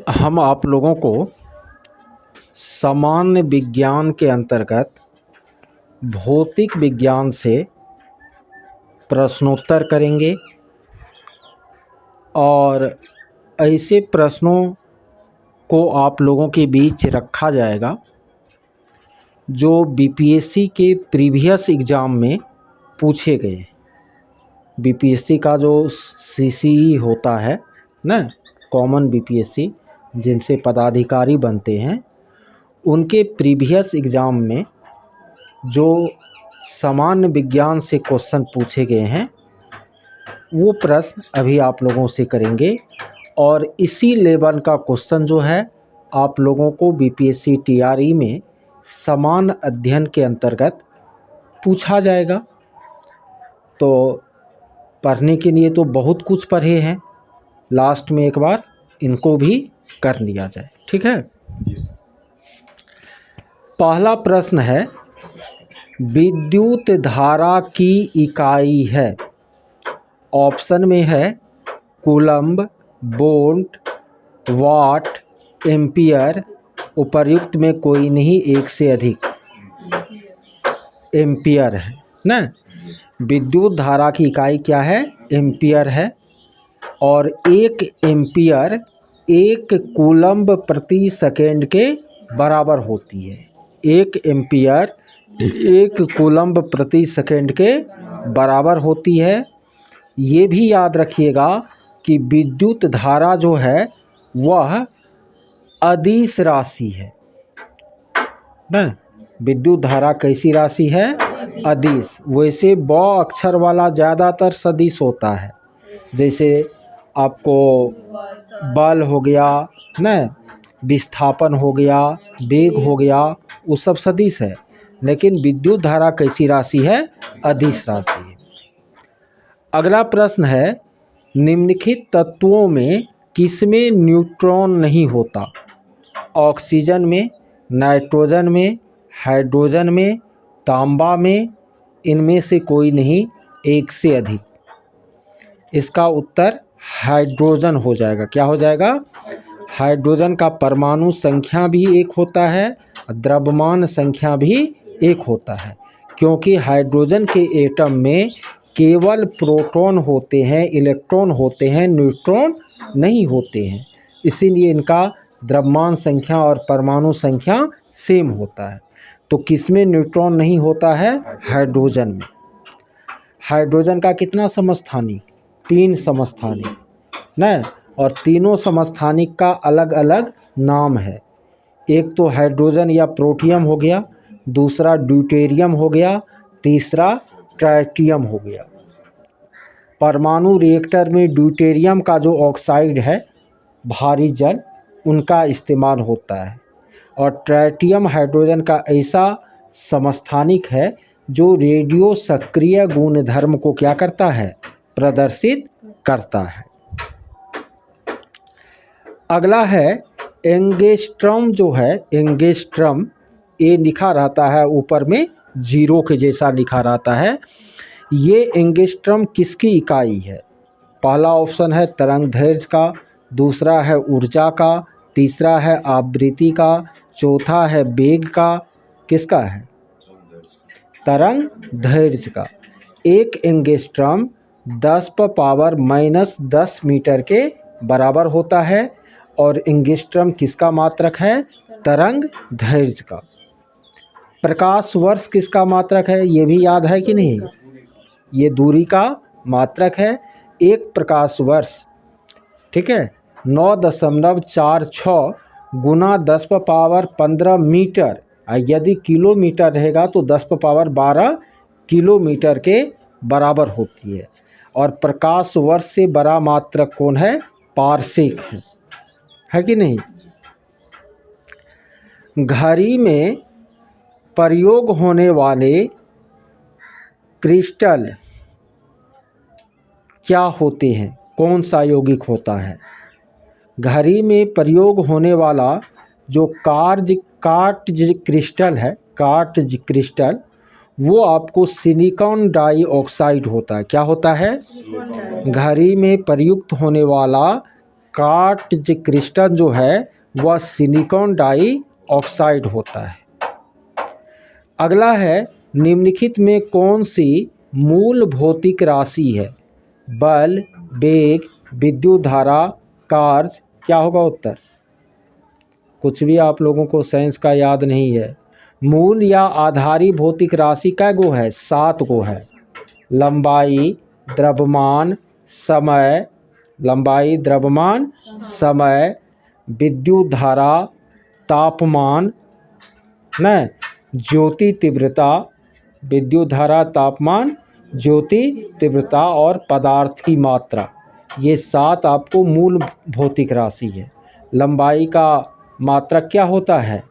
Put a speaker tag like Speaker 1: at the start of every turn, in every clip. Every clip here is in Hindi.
Speaker 1: हम आप लोगों को सामान्य विज्ञान के अंतर्गत भौतिक विज्ञान से प्रश्नोत्तर करेंगे और ऐसे प्रश्नों को आप लोगों के बीच रखा जाएगा जो बीपीएससी के प्रीवियस एग्ज़ाम में पूछे गए। बीपीएससी का जो सीसीई होता है ना, कॉमन बीपीएससी, जिनसे पदाधिकारी बनते हैं, उनके प्रीवियस एग्ज़ाम में जो सामान्य विज्ञान से क्वेश्चन पूछे गए हैं वो प्रश्न अभी आप लोगों से करेंगे। और इसी लेवल का क्वेश्चन जो है आप लोगों को बीपीएससी टीआरई में सामान्य अध्ययन के अंतर्गत पूछा जाएगा। तो पढ़ने के लिए तो बहुत कुछ पढ़े हैं, लास्ट में एक बार इनको भी कर लिया जाए, ठीक है। पहला प्रश्न है, विद्युत धारा की इकाई है। ऑप्शन में है कूलम्ब, वोल्ट, वाट, एम्पियर। उपर्युक्त में कोई नहीं, एक से अधिक। एम्पियर है ना। विद्युत धारा की इकाई क्या है? एम्पियर है। और एक एम्पियर 1 कूलम्ब प्रति सेकेंड के बराबर होती है। 1 एम्पियर 1 कूलम्ब प्रति सेकेंड के बराबर होती है। ये भी याद रखिएगा कि विद्युत धारा जो है वह अदिश राशि है ना। विद्युत धारा कैसी राशि है? अदिश। वैसे ब अक्षर वाला ज़्यादातर सदिश होता है, जैसे आपको बल हो गया ना, विस्थापन हो गया, वेग हो गया, वो सब सदिश है। लेकिन विद्युत धारा कैसी राशि है? अदिश राशि है। अगला प्रश्न है, निम्नलिखित तत्वों में किसमें न्यूट्रॉन नहीं होता? ऑक्सीजन में, नाइट्रोजन में, हाइड्रोजन में, तांबा में, इनमें से कोई नहीं, एक से अधिक। इसका उत्तर हाइड्रोजन हो जाएगा। क्या हो जाएगा? हाइड्रोजन का परमाणु संख्या भी 1 होता है, द्रव्यमान संख्या भी 1 होता है, क्योंकि हाइड्रोजन के एटम में केवल प्रोटॉन होते हैं, इलेक्ट्रॉन होते हैं, न्यूट्रॉन नहीं होते हैं। इसीलिए इनका द्रव्यमान संख्या और परमाणु संख्या सेम होता है। तो किसमें न्यूट्रॉन नहीं होता है? हाइड्रोजन में। हाइड्रोजन का कितना समस्थानिक? 3 समस्थानिक ना। और तीनों समस्थानिक का अलग अलग नाम है। एक तो हाइड्रोजन या प्रोटियम हो गया, दूसरा ड्यूटेरियम हो गया, तीसरा ट्राइटियम हो गया। परमाणु रिएक्टर में ड्यूटेरियम का जो ऑक्साइड है, भारी जल, उनका इस्तेमाल होता है। और ट्राइटियम हाइड्रोजन का ऐसा समस्थानिक है जो रेडियो सक्रिय गुणधर्म को क्या करता है? प्रदर्शित करता है। अगला है एंगस्ट्रॉम। जो है एंगस्ट्रॉम, ये लिखा रहता है ऊपर में 0 के जैसा लिखा रहता है। ये एंगस्ट्रॉम किसकी इकाई है? पहला ऑप्शन है तरंग दैर्घ्य का, दूसरा है ऊर्जा का, तीसरा है आवृत्ति का, चौथा है वेग का। किसका है? तरंग दैर्घ्य का। एक एंगस्ट्रॉम 10⁻⁻10 मीटर के बराबर होता है। और एंगस्ट्रॉम किसका मात्रक है? तरंग दैर्घ्य का। प्रकाश वर्ष किसका मात्रक है? ये भी याद है कि नहीं? ये दूरी का मात्रक है। एक प्रकाश वर्ष, ठीक है, 9.46 गुना 10⁻15 मीटर। यदि किलोमीटर रहेगा तो 10⁻12 किलोमीटर के बराबर होती है। और प्रकाश वर्ष से बड़ा मात्रक कौन है? पारसेक है कि नहीं? घड़ी में प्रयोग होने वाले क्रिस्टल क्या होते हैं? कौन सा यौगिक होता है? घड़ी में प्रयोग होने वाला जो कार्ट्ज क्रिस्टल है, कार्ट्ज क्रिस्टल, वो आपको सिलिकॉन डाइऑक्साइड होता है। क्या होता है? घड़ी में प्रयुक्त होने वाला क्वार्ट्ज क्रिस्टल जो है वह सिलिकॉन डाइऑक्साइड होता है। अगला है, निम्नलिखित में कौन सी मूल भौतिक राशि है? बल, वेग, विद्युत धारा, कार्य। क्या होगा उत्तर? कुछ भी आप लोगों को साइंस का याद नहीं है। मूल या आधारी भौतिक राशि कै गो है? 7 गो है। लंबाई, द्रव्यमान, समय, लंबाई, द्रव्यमान, समय, विद्युत धारा, तापमान, न ज्योति तीव्रता, विद्युत धारा, तापमान, ज्योति तीव्रता और पदार्थ की मात्रा। ये 7 आपको मूल भौतिक राशि है। लंबाई का मात्रक क्या होता है?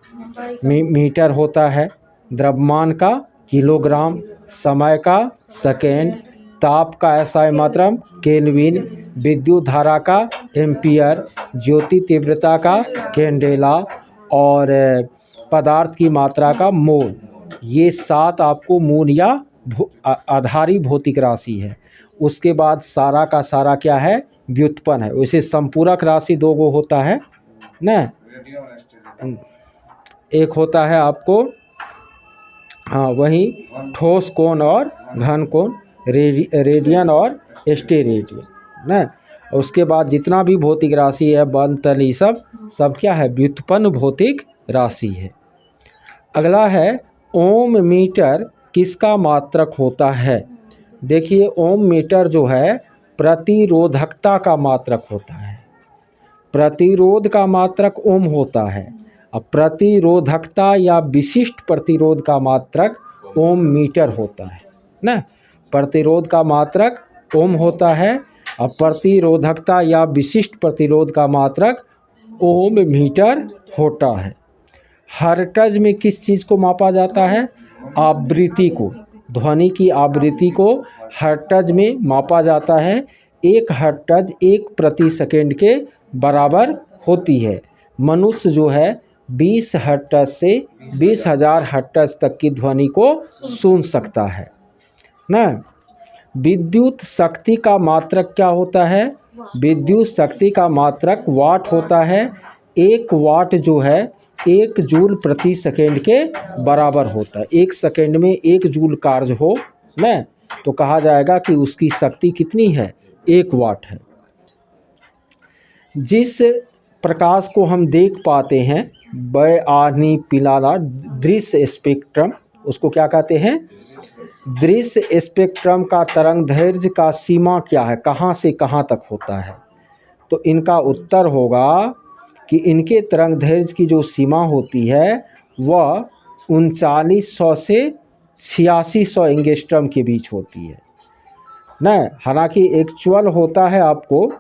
Speaker 1: मीटर होता है। द्रव्यमान का किलोग्राम, समय का सेकेंड, ताप का एसआई मात्रक केल्विन, विद्युत धारा का एम्पियर, ज्योति तीव्रता का कैंडेला और पदार्थ की मात्रा का मोल। ये 7 आपको मूल या आधारी भौतिक राशि है। उसके बाद सारा का सारा क्या है? व्युत्पन्न है। वैसे संपूरक राशि 2 गो होता है न, एक होता है आपको वही ठोस कोण और घन कोण, रेडियन और स्टेरेडियन न। उसके बाद जितना भी भौतिक राशि है, बल, तल, ये सब क्या है? व्युत्पन्न भौतिक राशि है। अगला है, ओम मीटर किसका मात्रक होता है? देखिए, ओम मीटर जो है प्रतिरोधकता का मात्रक होता है। प्रतिरोध का मात्रक ओम होता है। अब प्रतिरोधकता या विशिष्ट प्रतिरोध का मात्रक ओम मीटर होता है ना। प्रतिरोध का मात्रक ओम होता है और प्रतिरोधकता या विशिष्ट प्रतिरोध का मात्रक ओम मीटर होता है। हर्ट्ज में किस चीज़ को मापा जाता है? आवृत्ति को, ध्वनि की आवृत्ति को हर्ट्ज में मापा जाता है। 1 हर्ट्ज 1 प्रति सेकेंड के बराबर होती है। मनुष्य जो है 20 हर्ट्ज से 20,000 हर्ट्ज तक की ध्वनि को सुन सकता है ना। विद्युत शक्ति का मात्रक क्या होता है? विद्युत शक्ति का मात्रक वाट होता है। 1 वाट जो है 1 जूल प्रति सेकेंड के बराबर होता है। 1 सेकेंड में 1 जूल कार्य हो ना, तो कहा जाएगा कि उसकी शक्ति कितनी है? 1 वाट है। जिस प्रकाश को हम देख पाते हैं, बयानी पिलाला दृश्य स्पेक्ट्रम, उसको क्या कहते हैं? दृश्य स्पेक्ट्रम का तरंग दैर्घ्य का सीमा क्या है? कहाँ से कहाँ तक होता है? तो इनका उत्तर होगा कि इनके तरंग दैर्घ्य की जो सीमा होती है वह 3900 से 8600 एंगस्ट्रम के बीच होती है न। हालांकि एक्चुअल होता है आपको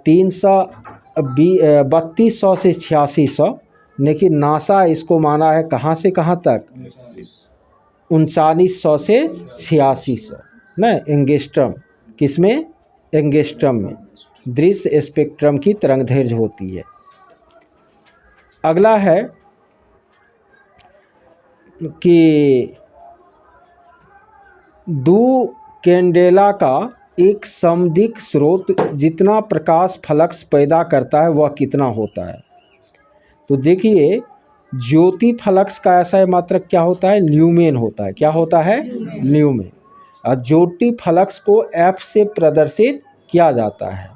Speaker 1: 3200 से 8600, लेकिन नासा इसको माना है कहाँ से कहाँ तक? 3900 से 8600 न एंगस्ट्रम। किसमें? एंगस्ट्रम में दृश्य स्पेक्ट्रम की तरंग दैर्घ्य होती है। अगला है कि 2 कैंडेला का एक समदिक स्रोत जितना प्रकाश फ्लक्स पैदा करता है वह कितना होता है? तो देखिए, ज्योति फ्लक्स का ऐसा मात्रक क्या होता है? ल्यूमेन होता है। क्या होता है? ल्यूमेन। और ज्योति फ्लक्स को एफ से प्रदर्शित किया जाता है।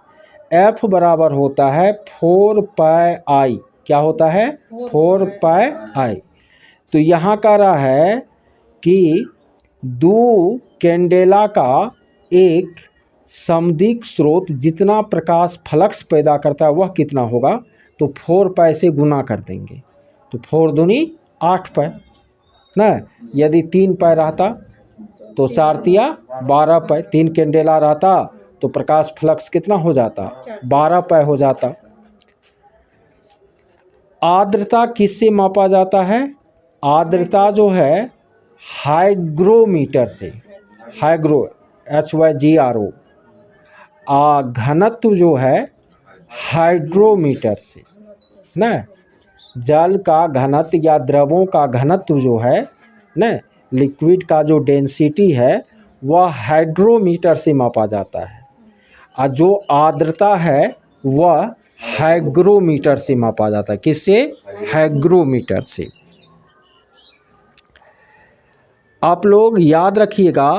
Speaker 1: एफ बराबर होता है 4 पाई आई। क्या होता है? 4 पाई आई। तो यहाँ कह रहा है कि 2 कैंडेला का एक समदिक स्रोत जितना प्रकाश फ्लक्स पैदा करता है वह कितना होगा? तो 4 पाई से गुना कर देंगे, तो 4 दूनी 8 पाई ना। यदि 3 पाई रहता तो 4 तिया 12 पाई। 3 कैंडेला रहता तो प्रकाश फ्लक्स कितना हो जाता? 12 पाई हो जाता। आर्द्रता किससे मापा जाता है? आर्द्रता जो है हाइग्रोमीटर से, हाइग्रो HYGRO। घनत्व जो है हाइड्रोमीटर से न। जल का घनत्व या द्रवों का घनत्व जो है न, लिक्विड का जो डेंसिटी है वह हाइड्रोमीटर से मापा जाता है। और जो आर्द्रता है वह हाइग्रोमीटर से मापा जाता है। किससे? हाइग्रोमीटर से। आप लोग याद रखिएगा,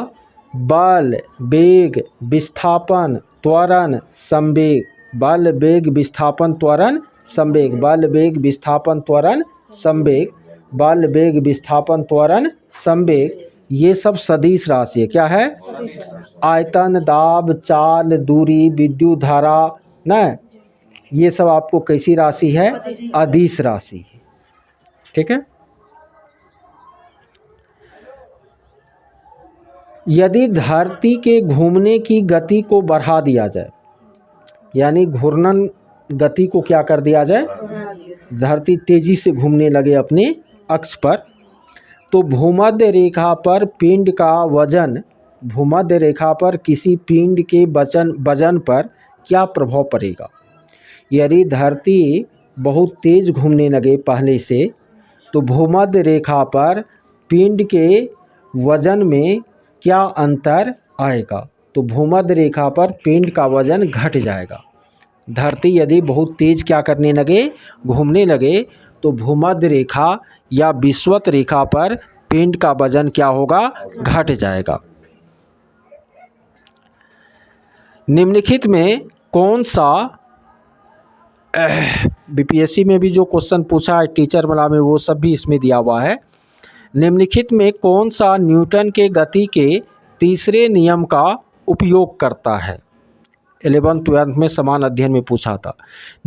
Speaker 1: बल, वेग, विस्थापन, त्वरण, संवेग। बल, वेग, विस्थापन, त्वरण, संवेग। बल, वेग, विस्थापन, त्वरण, संवेग। बल, वेग, विस्थापन, त्वरण, संवेग। ये सब सदिश राशि है। क्या है? आयतन, दाब, चाल, दूरी, विद्युत धारा, ना, ये सब आपको कैसी राशि है? अदिश राशि है। ठीक है। यदि धरती के घूमने की गति को बढ़ा दिया जाए, यानी घूर्णन गति को क्या कर दिया जाए? धरती तेजी से घूमने लगे अपने अक्ष पर, तो भूमध्य रेखा पर पिंड का वजन, भूमध्य रेखा पर किसी पिंड के वजन पर क्या प्रभाव पड़ेगा? यदि धरती बहुत तेज घूमने लगे पहले से, तो भूमध्य रेखा पर पिंड के वजन में क्या अंतर आएगा? तो भूमध्य रेखा पर पिंड का वजन घट जाएगा। धरती यदि बहुत तेज क्या करने लगे? घूमने लगे, तो भूमध्य रेखा या विषुवत रेखा पर पिंड का वजन क्या होगा? घट जाएगा। निम्नलिखित में कौन सा, बीपीएससी में भी जो क्वेश्चन पूछा है टीचर वाला में, वो सब भी इसमें दिया हुआ है। निम्नलिखित में कौन सा न्यूटन के गति के तीसरे नियम का उपयोग करता है? 11th-12th में समान अध्ययन में पूछा था।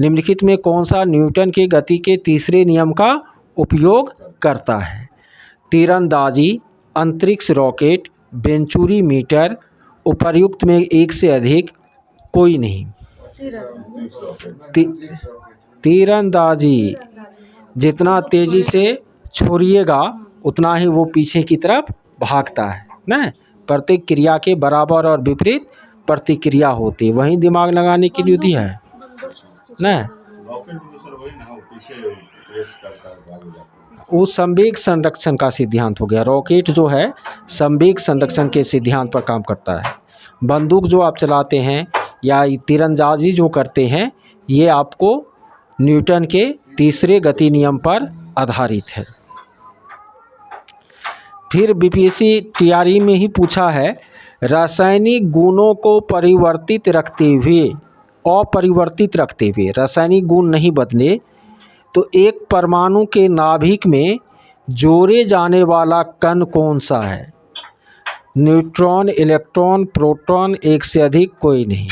Speaker 1: निम्नलिखित में कौन सा न्यूटन के गति के तीसरे नियम का उपयोग करता है? तीरंदाजी, अंतरिक्ष रॉकेट, वेंचुरी मीटर, उपर्युक्त में एक से अधिक, कोई नहीं। तीरंदाजी, जितना तेजी से छोड़िएगा उतना ही वो पीछे की तरफ भागता है ना। प्रत्येक क्रिया के बराबर और विपरीत प्रतिक्रिया होती है, वही दिमाग लगाने की विधि है ना। वो संवेग संरक्षण का सिद्धांत हो गया। रॉकेट जो है संवेग संरक्षण के सिद्धांत पर काम करता है। बंदूक जो आप चलाते हैं या तीरंदाजी जो करते हैं, ये आपको न्यूटन के तीसरे गति नियम पर आधारित है। फिर बीपीएससी टीआरई में ही पूछा है, रासायनिक गुणों को परिवर्तित रखते हुए, अपरिवर्तित रखते हुए, रासायनिक गुण नहीं बदले, तो एक परमाणु के नाभिक में जोड़े जाने वाला कण कौन सा है? न्यूट्रॉन, इलेक्ट्रॉन, प्रोटॉन, एक से अधिक, कोई नहीं।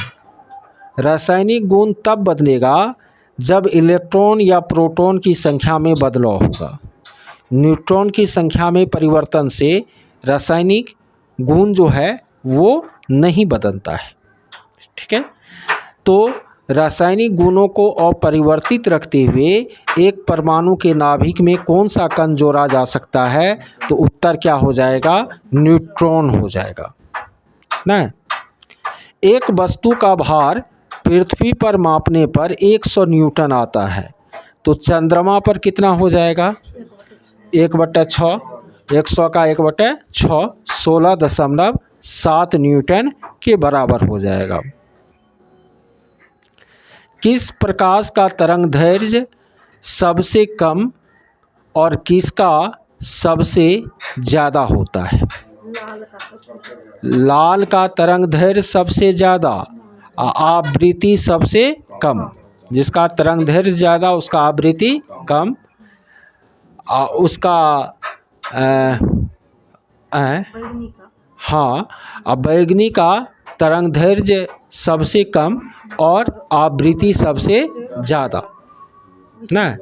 Speaker 1: रासायनिक गुण तब बदलेगा जब इलेक्ट्रॉन या प्रोटॉन की संख्या में बदलाव होगा। न्यूट्रॉन की संख्या में परिवर्तन से रासायनिक गुण जो है वो नहीं बदलता है। ठीक है। तो रासायनिक गुणों को अपरिवर्तित रखते हुए एक परमाणु के नाभिक में कौन सा कण जोड़ा जा सकता है? तो उत्तर क्या हो जाएगा? न्यूट्रॉन हो जाएगा ना। एक वस्तु का भार पृथ्वी पर मापने पर 100 न्यूटन आता है, तो चंद्रमा पर कितना हो जाएगा? 1/6। 100 का 1/6 16.7 न्यूटन के बराबर हो जाएगा। किस प्रकाश का तरंग दैर्घ्य सबसे कम और किसका सबसे ज़्यादा होता है? लाल का तरंग दैर्घ्य सबसे ज़्यादा, आवृत्ति सबसे कम। जिसका तरंग दैर्घ्य ज़्यादा उसका आवृत्ति कम, उसका हाँ, बैगनी का तरंग दैर्घ्य सबसे कम और आवृत्ति सबसे ज़्यादा ना।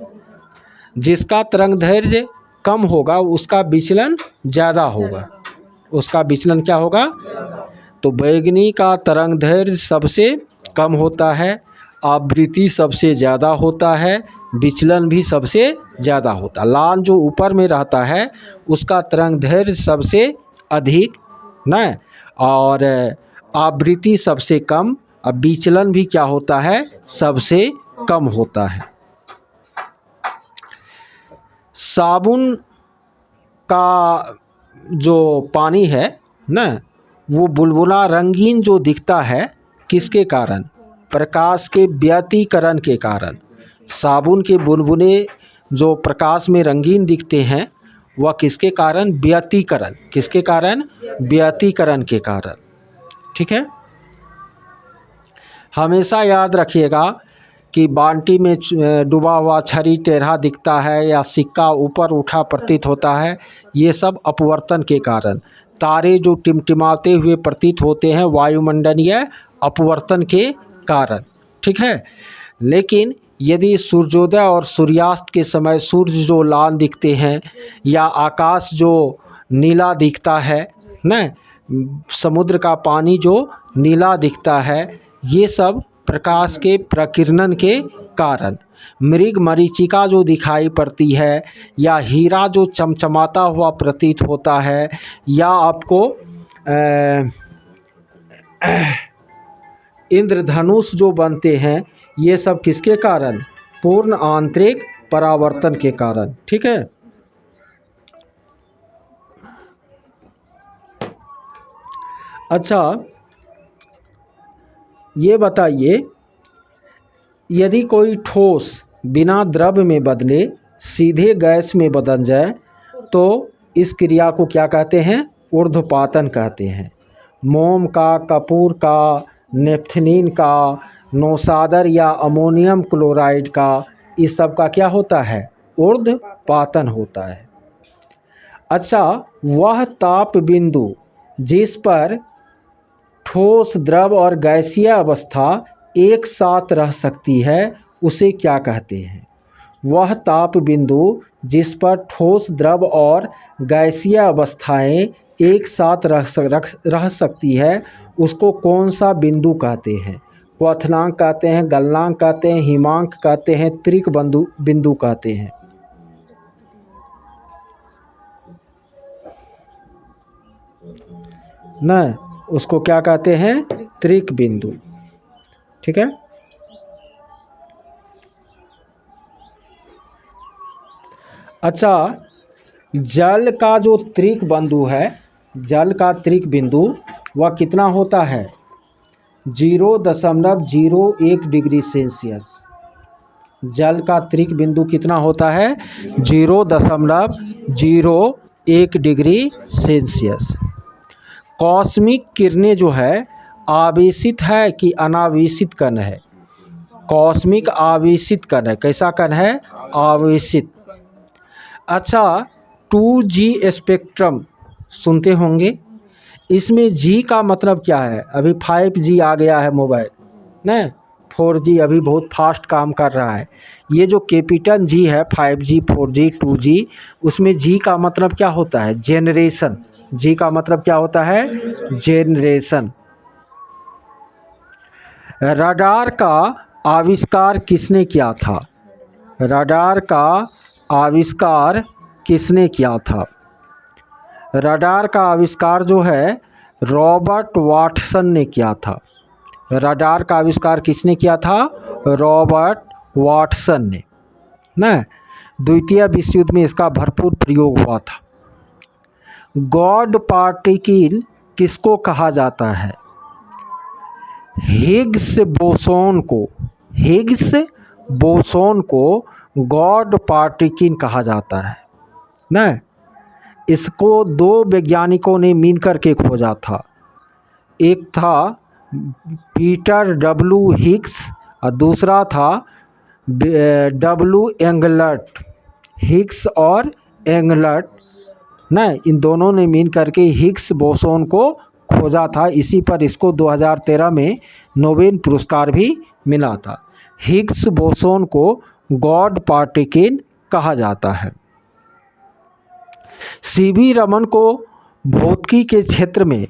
Speaker 1: जिसका तरंग दैर्घ्य कम होगा उसका विचलन ज़्यादा होगा, उसका विचलन क्या होगा? तो बैगनी का तरंग दैर्घ्य सबसे कम होता है, आवृत्ति सबसे ज़्यादा होता है, विचलन भी सबसे ज़्यादा होता है। लाल जो ऊपर में रहता है उसका तरंग दैर्घ्य सबसे अधिक ना, और आवृत्ति सबसे कम, अब विचलन भी क्या होता है? सबसे कम होता है। साबुन का जो पानी है ना, वो बुलबुला रंगीन जो दिखता है किसके कारण? प्रकाश के व्यतिकरण के कारण। साबुन के बुनबुने जो प्रकाश में रंगीन दिखते हैं वह किसके कारण? व्यतिकरण। किसके कारण? व्यतिकरण के कारण। ठीक है, हमेशा याद रखिएगा कि बाल्टी में डूबा हुआ छड़ी टेढ़ा दिखता है या सिक्का ऊपर उठा प्रतीत होता है, ये सब अपवर्तन के कारण। तारे जो टिमटिमाते हुए प्रतीत होते हैं वायुमंडलीय अपवर्तन के कारण। ठीक है, लेकिन यदि सूर्योदय और सूर्यास्त के समय सूर्य जो लाल दिखते हैं या आकाश जो नीला दिखता है न, समुद्र का पानी जो नीला दिखता है, ये सब प्रकाश के प्रकीर्णन के कारण। मृग मरीचिका जो दिखाई पड़ती है या हीरा जो चमचमाता हुआ प्रतीत होता है या आपको इंद्रधनुष जो बनते हैं, ये सब किसके कारण? पूर्ण आंतरिक परावर्तन के कारण। ठीक है, अच्छा ये बताइए, यदि कोई ठोस बिना द्रव में बदले सीधे गैस में बदल जाए तो इस क्रिया को क्या कहते हैं? ऊर्ध्वपातन कहते हैं। मोम का, कपूर का, नेफ्थलीन का, नौसादर या अमोनियम क्लोराइड का, इस सब का क्या होता है? ऊर्ध्वपातन होता है। अच्छा, वह ताप बिंदु जिस पर ठोस, द्रव और गैसीय अवस्था एक साथ रह सकती है उसे क्या कहते हैं? वह ताप बिंदु जिस पर ठोस, द्रव और गैसीय अवस्थाएं एक साथ रह सकती है उसको कौन सा बिंदु कहते हैं? क्वथनांक कहते हैं, गलनांक कहते हैं, हिमांक कहते हैं, त्रिक बिंदु कहते हैं। न, उसको क्या कहते हैं? त्रिक बिंदु। ठीक है, अच्छा, जल का जो त्रिक बिंदु है, जल का त्रिक बिंदु वह कितना होता है? 0.01 डिग्री सेल्सियस। जल का त्रिक बिंदु कितना होता है? 0.01 डिग्री सेल्सियस। कॉस्मिक किरणें जो है आवेशित है कि अनावेशित कण है? कॉस्मिक आवेशित कण है। कैसा कण है? आवेशित। अच्छा, 2G स्पेक्ट्रम सुनते होंगे, इसमें G का मतलब क्या है? अभी 5G आ गया है मोबाइल न, 4G अभी बहुत फास्ट काम कर रहा है। ये जो कैपिटल G है, 5G, 4G, 2G, उसमें G का मतलब क्या होता है? जेनरेशन। G का मतलब क्या होता है? जेनरेशन। रडार का आविष्कार किसने किया था? रडार का आविष्कार किसने किया था? रडार का आविष्कार जो है रॉबर्ट वाटसन ने किया था। रडार का आविष्कार किसने किया था? रॉबर्ट वाटसन ने न। द्वितीय विश्व युद्ध में इसका भरपूर प्रयोग हुआ था। गॉड पार्टिकल किसको कहा जाता है? हिग्स बोसोन को, हिग्स बोसोन को गॉड पार्टिकल कहा जाता है न। इसको 2 वैज्ञानिकों ने मिल करके खोजा था। एक था पीटर डब्ल्यू हिग्स और दूसरा था डब्ल्यू एंगलर्ट। हिग्स और एंगलर्ट न, इन दोनों ने मिल करके हिग्स बोसोन को खोजा था। इसी पर इसको 2013 में नोबेल पुरस्कार भी मिला था। हिग्स बोसोन को गॉड पार्टिकल कहा जाता है। सीवी रमन को भौतिकी के क्षेत्र में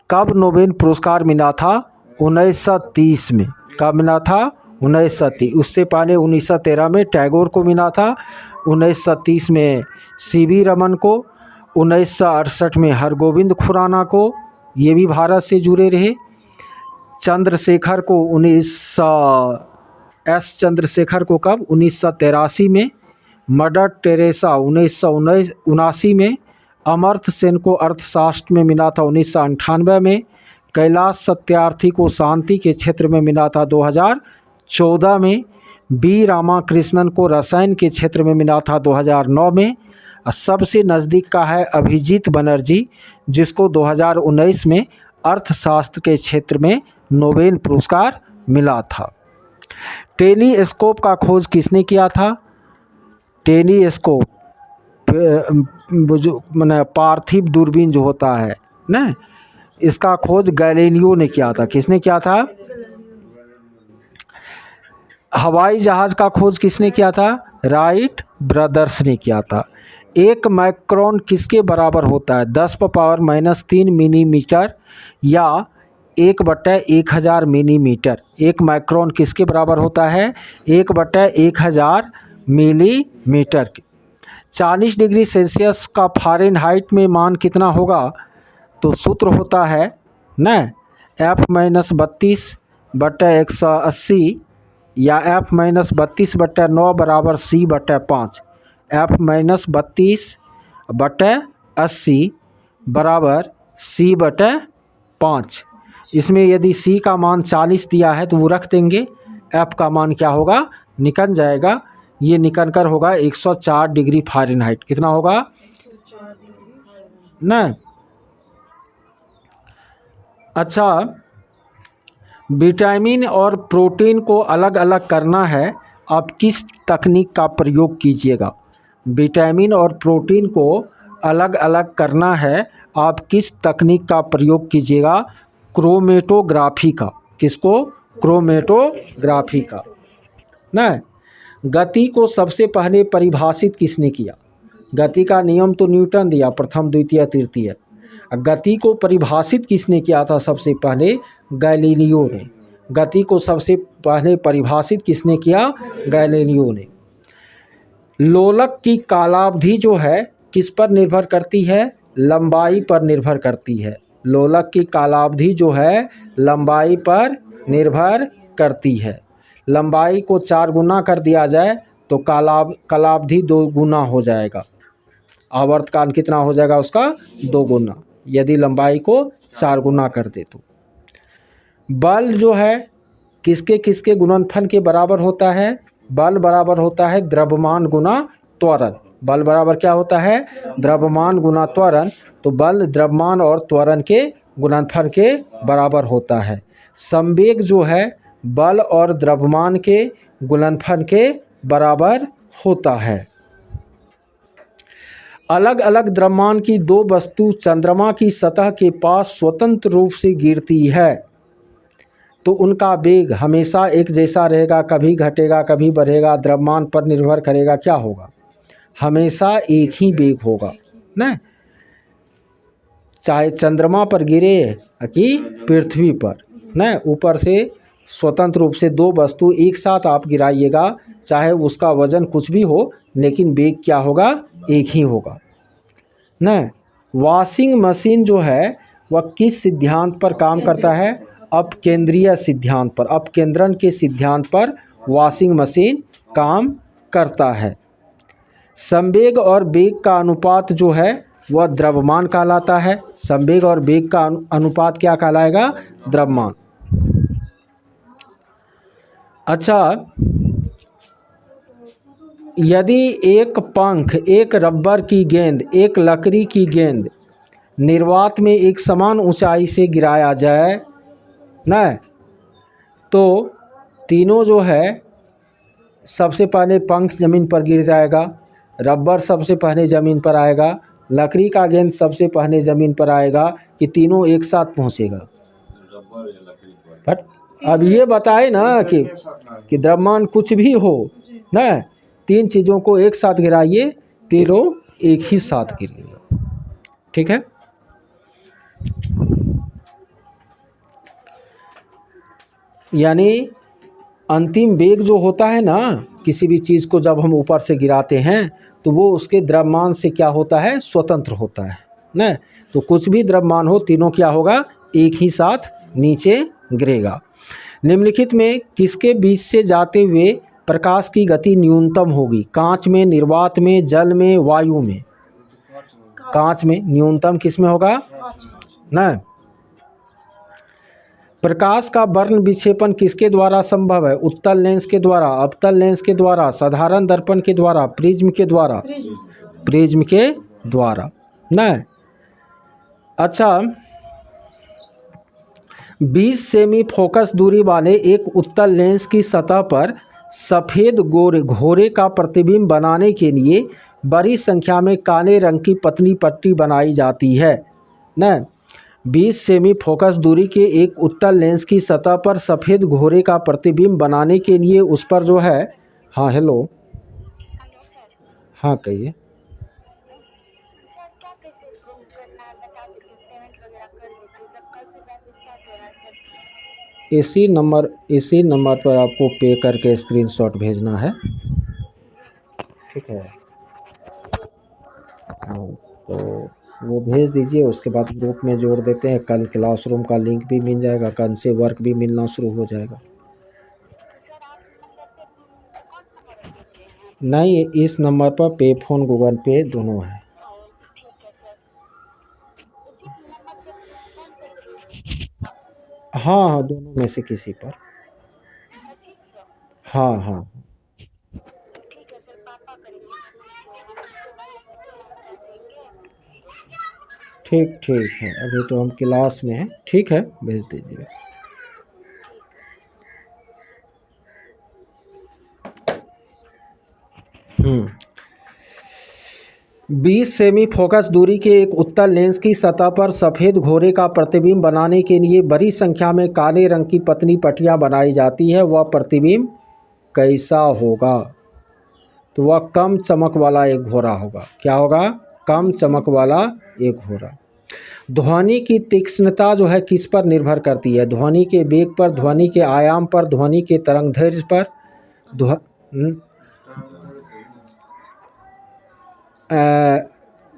Speaker 1: कब नोबेल पुरस्कार मिला था? 1930 में। कब मिला था? 1930। उससे पहले 1913 में टैगोर को मिला था, 1930 में सीवी रमन को, 1968 में हरगोविंद खुराना को, ये भी भारत से जुड़े रहे। चंद्रशेखर को चंद्रशेखर को कब? 1983 में। मदर टेरेसा 1979 में। अमर्त्य सेन को अर्थशास्त्र में मिला था 1998 में। कैलाश सत्यार्थी को शांति के क्षेत्र में मिला था 2014 में। बी रामाकृष्णन को रसायन के क्षेत्र में मिला था 2009 में। सबसे नज़दीक का है अभिजीत बनर्जी, जिसको 2019 में अर्थशास्त्र के क्षेत्र में नोबेल पुरस्कार मिला था। टेलीस्कोप का खोज किसने किया था? टेलीस्कोप जो मैंने पार्थिव दूरबीन जो होता है ना, इसका खोज गैलीलियो ने किया था। किसने किया था? हवाई जहाज़ का खोज किसने किया था? राइट ब्रदर्स ने किया था। 1 माइक्रोन किसके बराबर होता है? 10⁻³ मिलीमीटर या 1/1000 मिलीमीटर। 1 माइक्रोन किसके बराबर होता है? 1/1000 मिलीमीटर। 40 डिग्री सेल्सियस का फ़ारेनहाइट में मान कितना होगा? तो सूत्र होता है न F-32/180 या F-32/9 बराबर C/5। F-32/80 बराबर C/5। इसमें यदि C का मान 40 दिया है तो वो रख देंगे, F का मान क्या होगा? निकल जाएगा। ये निकल कर होगा 104 डिग्री फ़ारेनहाइट। कितना होगा न? अच्छा, विटामिन और प्रोटीन को अलग अलग करना है, आप किस तकनीक का प्रयोग कीजिएगा? विटामिन और प्रोटीन को अलग अलग करना है, आप किस तकनीक का प्रयोग कीजिएगा? क्रोमेटोग्राफी का। किसको? क्रोमेटोग्राफी का न। गति को सबसे पहले परिभाषित किसने किया? गति का नियम तो न्यूटन दिया, प्रथम द्वितीय तृतीय। गति को परिभाषित किसने किया था सबसे पहले? गैलीलियो ने। गति को सबसे पहले परिभाषित किसने किया? गैलीलियो ने। लोलक की कालावधि जो है किस पर निर्भर करती है? लंबाई पर निर्भर करती है। लोलक की कालावधि जो है लंबाई पर निर्भर करती है। लंबाई को 4 गुना कर दिया जाए तो कालावधि 2 गुना हो जाएगा। आवर्तकाल कितना हो जाएगा उसका? 2 गुना, यदि लंबाई को 4 गुना कर दे तो। बल जो है किसके किसके गुणनफल के बराबर होता है? बल बराबर होता है द्रव्यमान गुना त्वरण। बल बराबर क्या होता है? द्रव्यमान गुना त्वरण। तो बल द्रव्यमान और त्वरण के गुणनफल के बराबर होता है। संवेग जो है बल और द्रव्यमान के गुणनफल के बराबर होता है। अलग अलग द्रव्यमान की 2 वस्तु चंद्रमा की सतह के पास स्वतंत्र रूप से गिरती है तो उनका वेग हमेशा एक जैसा रहेगा, कभी घटेगा कभी बढ़ेगा, द्रव्यमान पर निर्भर करेगा। क्या होगा? हमेशा एक ही वेग होगा न, चाहे चंद्रमा पर गिरे कि पृथ्वी पर न। ऊपर से स्वतंत्र रूप से 2 वस्तु एक साथ आप गिराइएगा, चाहे उसका वजन कुछ भी हो, लेकिन वेग क्या होगा? एक ही होगा न। वॉशिंग मशीन जो है वह किस सिद्धांत पर काम करता है? अपकेंद्रीय सिद्धांत पर। अपकेंद्रण के सिद्धांत पर वॉशिंग मशीन काम करता है। संवेग और वेग का अनुपात जो है वह द्रव्यमान कहलाता है। संवेग और वेग का अनुपात क्या कहलाएगा? द्रव्यमान। अच्छा, यदि एक पंख, एक रबर की गेंद, एक लकड़ी की गेंद निर्वात में एक समान ऊंचाई से गिराया जाए न, तो तीनों जो है सबसे पहले पंख ज़मीन पर गिर जाएगा, रबर सबसे पहले ज़मीन पर आएगा, लकड़ी का गेंद सबसे पहले ज़मीन पर आएगा, कि तीनों एक साथ पहुंचेगा। बट अब ये बताए ना कि द्रव्यमान कुछ भी हो न, 3 चीज़ों को एक साथ गिराइए, तीनों एक ही साथ गिरेगा। ठीक है। यानी अंतिम वेग जो होता है ना, किसी भी चीज़ को जब हम ऊपर से गिराते हैं तो वो उसके द्रव्यमान से क्या होता है? स्वतंत्र होता है न। तो कुछ भी द्रव्यमान हो, तीनों क्या होगा? एक ही साथ नीचे गिरेगा। निम्नलिखित में किसके बीच से जाते हुए प्रकाश की गति न्यूनतम होगी? कांच में, निर्वात में, जल में, वायु में? कांच में। न्यूनतम किस में होगा न? प्रकाश का वर्ण विक्षेपण किसके द्वारा संभव है? उत्तल लेंस के द्वारा, अवतल लेंस के द्वारा, साधारण दर्पण के द्वारा, प्रिज्म के द्वारा? प्रिज्म के द्वारा ना। अच्छा, 20 सेमी फोकस दूरी वाले एक उत्तल लेंस की सतह पर सफ़ेद घोरे का प्रतिबिंब बनाने के लिए बड़ी संख्या में काले रंग की पतली पट्टी बनाई जाती है ना। 20 सेमी फोकस दूरी के एक उत्तल लेंस की सतह पर सफ़ेद घोरे का प्रतिबिंब बनाने के लिए उस पर जो है, हाँ हेलो, हाँ कहिए। इसी नंबर पर आपको पे करके स्क्रीनशॉट भेजना है, ठीक है। तो वो भेज दीजिए, उसके बाद ग्रुप में जोड़ देते हैं। कल क्लासरूम का लिंक भी मिल जाएगा, कल से वर्क भी मिलना शुरू हो जाएगा। नहीं, इस नंबर पर पे फोन गूगल पे दोनों है। हाँ हाँ, दोनों में से किसी पर। हाँ हाँ ठीक है, अभी तो हम क्लास में हैं, ठीक है, भेज दीजिए। हम्म 20 सेमी फोकस दूरी के एक उत्तल लेंस की सतह पर सफ़ेद घोरे का प्रतिबिंब बनाने के लिए बड़ी संख्या में काले रंग की पतली पट्टियां बनाई जाती है। वह प्रतिबिंब कैसा होगा? तो वह कम चमक वाला एक घोरा होगा। क्या होगा? कम चमक वाला एक घोरा। ध्वनि की तीक्ष्णता जो है किस पर निर्भर करती है? ध्वनि के वेग पर, ध्वनि के आयाम पर, ध्वनि के तरंगदैर्घ्य पर?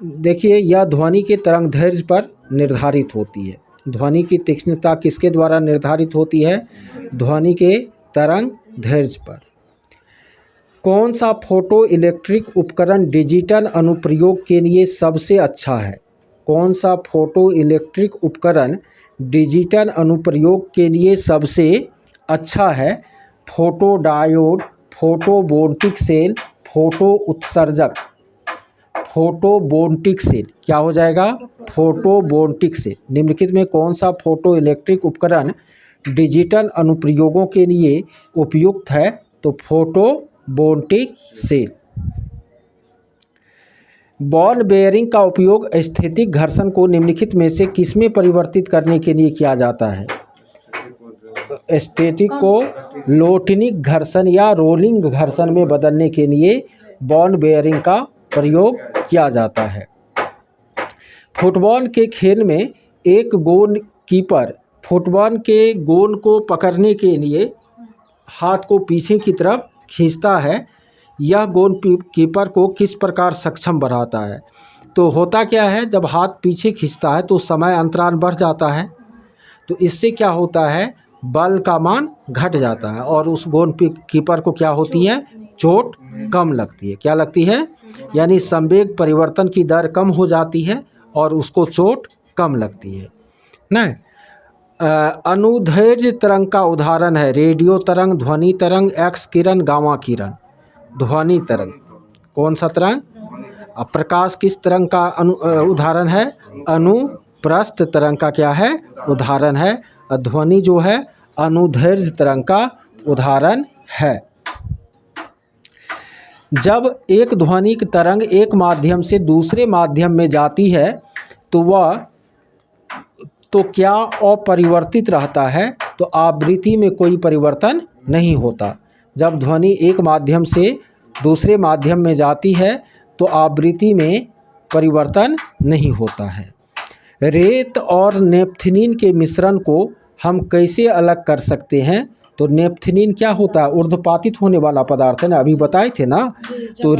Speaker 1: देखिए, यह ध्वनि के तरंगदैर्घ्य पर निर्धारित होती है। ध्वनि की तीक्ष्णता किसके द्वारा निर्धारित होती है? ध्वनि के तरंगदैर्घ्य पर। कौन सा फोटो इलेक्ट्रिक उपकरण डिजिटल अनुप्रयोग के लिए सबसे अच्छा है? कौन सा फोटो इलेक्ट्रिक उपकरण डिजिटल अनुप्रयोग के लिए सबसे अच्छा है? Photodiode, photovoltaic cell, photo उत्सर्जक। फोटो वोल्टिक सेल क्या हो जाएगा? Photovoltaic cell. निम्नलिखित में कौन सा फोटो इलेक्ट्रिक उपकरण डिजिटल अनुप्रयोगों के लिए उपयुक्त है? तो photovoltaic cell. Ball bearing का उपयोग स्थैतिक घर्षण को निम्नलिखित में से किसमें परिवर्तित करने के लिए किया जाता है? स्टैटिक को लोटनिक घर्षण या रोलिंग घर्षण में बदलने के लिए बॉल बेयरिंग का प्रयोग किया जाता है। फुटबॉल के खेल में एक गोलकीपर फुटबॉल के गोल को पकड़ने के लिए हाथ को पीछे की तरफ खींचता है। यह गोलकीपर को किस प्रकार सक्षम बनाता है? तो होता क्या है, जब हाथ पीछे खींचता है तो समय अंतराल बढ़ जाता है, तो इससे क्या होता है, बल का मान घट जाता है और उस गोलकीपर को क्या होती है? चोट कम लगती है। क्या लगती है? यानी संवेग परिवर्तन की दर कम हो जाती है और उसको चोट कम लगती है ना। अनुदैर्घ्य तरंग का उदाहरण है रेडियो तरंग, ध्वनि तरंग, एक्स किरण, गामा किरण। ध्वनि तरंग कौन सा तरंग? प्रकाश किस तरंग का उदाहरण है? अनुप्रस्थ तरंग का क्या है? उदाहरण है। ध्वनि जो है अनुदैर्घ्य तरंग का उदाहरण है। जब एक ध्वनिक तरंग एक माध्यम से दूसरे माध्यम में जाती है तो क्या अपरिवर्तित रहता है? तो आवृत्ति में कोई परिवर्तन नहीं होता। जब ध्वनि एक माध्यम से दूसरे माध्यम में जाती है तो आवृत्ति में परिवर्तन नहीं होता है। रेत और नेपथलीन के मिश्रण को हम कैसे अलग कर सकते हैं? तो नेपथलीन क्या होता है? ऊर्ध्वपातित होने वाला पदार्थ है ना, अभी बताए थे ना। तो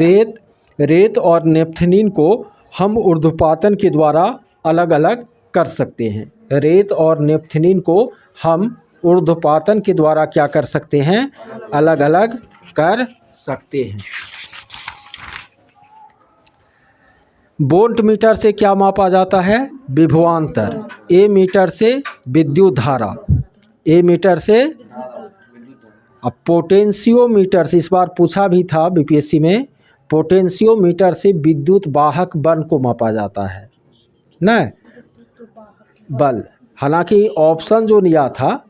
Speaker 1: रेत और नेपथलीन को हम ऊर्ध्वपातन के द्वारा अलग अलग कर सकते हैं। रेत और नेपथलीन को हम ऊर्ध्वपातन के द्वारा क्या कर सकते हैं? अलग अलग कर सकते हैं। वोल्ट मीटर से क्या मापा जाता है? विभवांतर। ए मीटर से विद्युत धारा। ए मीटर से, अब पोटेंशियोमीटर से इस बार पूछा भी था बीपीएससी में, पोटेंशियोमीटर से विद्युत वाहक बल को मापा जाता है ना, बल। हालांकि ऑप्शन जो लिया था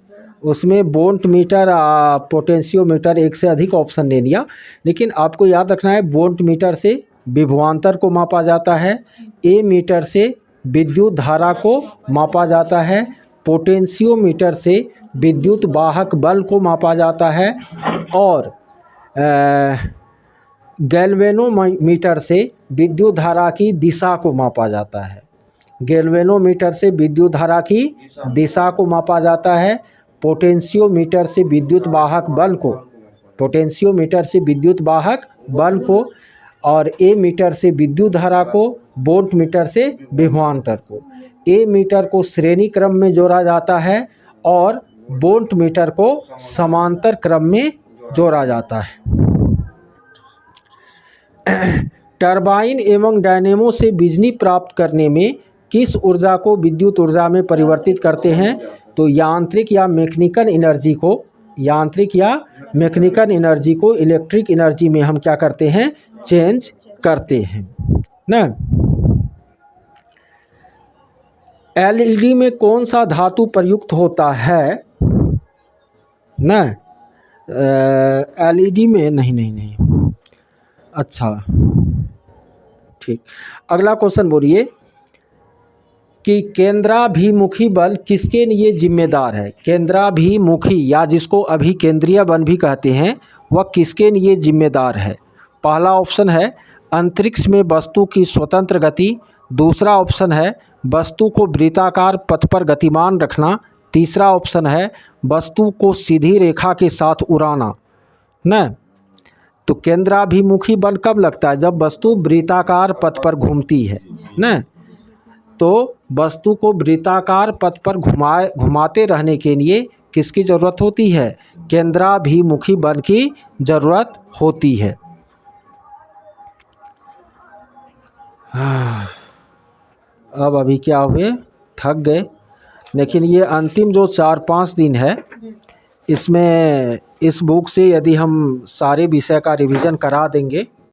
Speaker 1: उसमें वोल्ट मीटर, पोटेंशियोमीटर, एक से अधिक ऑप्शन ले लिया, लेकिन आपको याद रखना है वोल्ट मीटर से विभवांतर को मापा जाता है, ए मीटर से विद्युत धारा को मापा जाता है, पोटेंशियोमीटर से विद्युत वाहक बल को मापा जाता है, और गैल्वेनोमीटर से विद्युत धारा की दिशा को मापा जाता है। गैल्वेनोमीटर से विद्युत धारा की दिशा को मापा जाता है, पोटेंशियोमीटर से विद्युत वाहक बल को, पोटेंशियोमीटर से विद्युत वाहक बल को, और ए मीटर से विद्युत धारा को, वोल्ट मीटर से विभवांतर को। ए मीटर को श्रेणी क्रम में जोड़ा जाता है और वोल्ट मीटर को समांतर क्रम में जोड़ा जाता है। टरबाइन एवं डायनेमो से बिजली प्राप्त करने में किस ऊर्जा को विद्युत ऊर्जा में परिवर्तित करते हैं? तो यांत्रिक या मैकेनिकल एनर्जी को, यांत्रिक या मैकेनिकल एनर्जी को इलेक्ट्रिक एनर्जी में हम क्या करते हैं? चेंज करते हैं ना। एलईडी में कौन सा धातु प्रयुक्त होता है ना? एलईडी में नहीं, अच्छा ठीक। अगला क्वेश्चन बोलिए कि केंद्राभिमुखी बल किसके लिए जिम्मेदार है? केंद्राभिमुखी या जिसको अभिकेंद्रीय बल भी कहते हैं, वह किसके लिए जिम्मेदार है? पहला ऑप्शन है अंतरिक्ष में वस्तु की स्वतंत्र गति, दूसरा ऑप्शन है वस्तु को वृत्ताकार पथ पर गतिमान रखना, तीसरा ऑप्शन है वस्तु को सीधी रेखा के साथ उड़ाना ना। तो केंद्राभिमुखी बल कब लगता है? जब वस्तु वृत्ताकार पथ पर घूमती है ना। तो वस्तु को वृत्ताकार पथ पर घुमाते रहने के लिए किसकी ज़रूरत होती है? केंद्राभिमुखी बल की ज़रूरत होती है। अब अभी क्या हुए, थक गए, लेकिन ये अंतिम जो 4-5 दिन है, इसमें इस बुक से यदि हम सारे विषय का रिवीजन करा देंगे